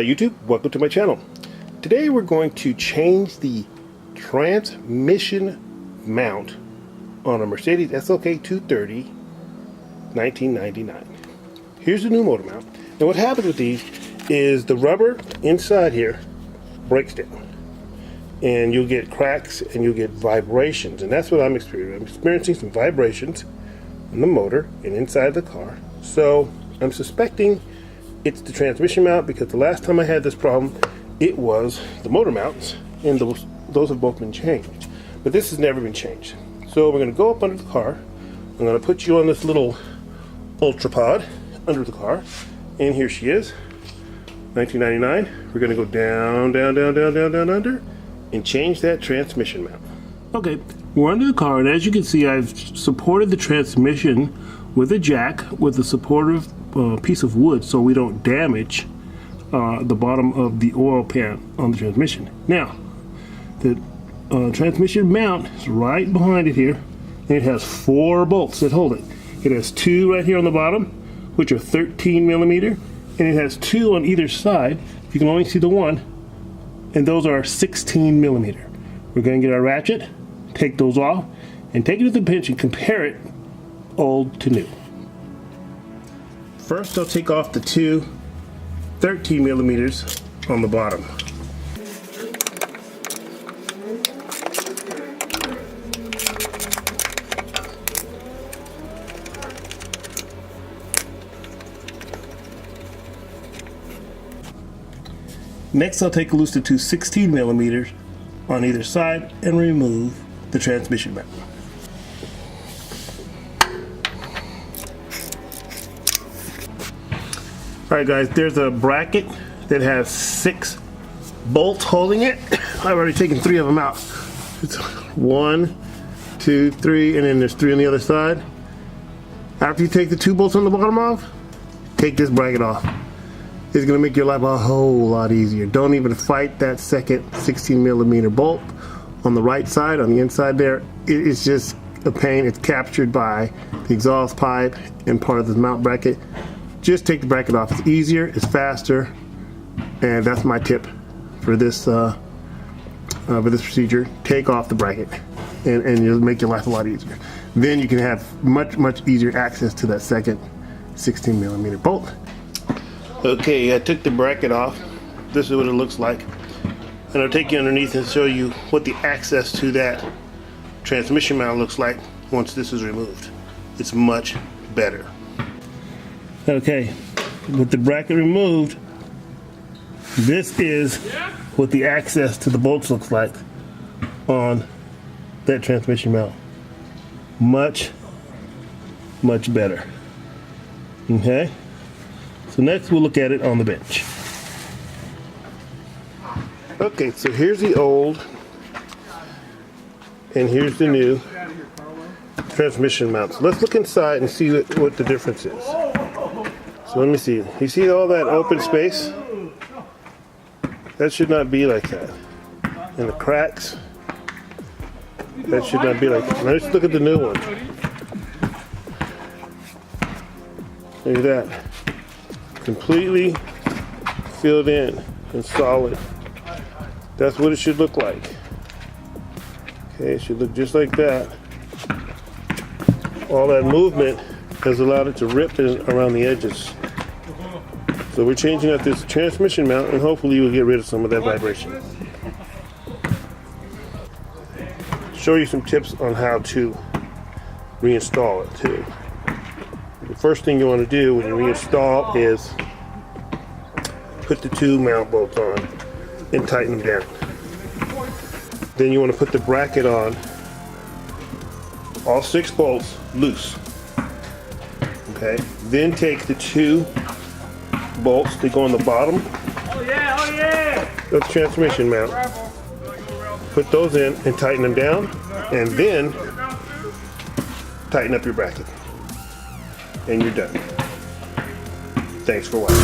YouTube, welcome to my channel. Today we're going to change the transmission mount on a Mercedes SLK230 1999. Here's the new motor mount. Now what happens with these is the rubber inside here breaks down and you'll get cracks and you'll get vibrations, and that's what I'm experiencing. I'm experiencing some vibrations in the motor and inside the car. So I'm suspecting it's the transmission mount, because the last time I had this problem it was the motor mounts, and those have both been changed, but this has never been changed. So we're going to go up under the car. I'm going to put you on this little ultra pod under the car, and here she is, 1999. We're going to go down under and change that transmission mount. Okay, we're under the car, and as you can see I've supported the transmission with a jack with a supportive piece of wood so we don't damage the bottom of the oil pan on the transmission. Now the transmission mount is right behind it here, and it has 4 bolts that hold it. It has 2 right here on the bottom, which are 13 millimeter, and it has 2 on either side. You can only see the one, and those are 16 millimeter. We're going to get our ratchet, take those off, and take it to the bench and compare it old to new. First I'll take off the 2 13 millimeters on the bottom. Next I'll take loose the 2 16 millimeters on either side and remove the transmission mount. Alright guys, there's a bracket that has 6 bolts holding it. I've already taken 3 of them out. It's 1, 2, 3, and then there's 3 on the other side. After you take the 2 bolts on the bottom off, take this bracket off. It's going to make your life a whole lot easier. Don't even fight that second 16 millimeter bolt on the right side, on the inside there. It's just a pain. It's captured by the exhaust pipe and part of the mount bracket. Just take the bracket off. It's easier, it's faster, and that's my tip for this procedure. Take off the bracket, and it'll make your life a lot easier. Then you can have much easier access to that second 16 millimeter bolt. Okay, I took the bracket off. This is what it looks like, and I'll take you underneath and show you what the access to that transmission mount looks like once this is removed. It's much better. Okay, with the bracket removed, this is what the access to the bolts looks like on that transmission mount. Much better. Okay, so next we'll look at it on the bench. Okay, so here's the old and here's the new transmission mounts. Let's look inside and see what the difference is. So let me see. You see all that open space? That should not be like that. And the cracks, that should not be like that. Now let's look at the new one. Look at that. Completely filled in and solid. That's what it should look like. Okay, it should look just like that. All that movement has allowed it to rip around the edges. So we're changing out this transmission mount, and hopefully we'll get rid of some of that vibration. Show you some tips on how to reinstall it too. The first thing you want to do when you reinstall is put the 2 mount bolts on and tighten them down. Then you want to put the bracket on, all 6 bolts loose. Okay, then take the 2 bolts that go on the bottom of the transmission mount, put those in and tighten them down, and then tighten up your bracket, and you're done. Thanks for watching.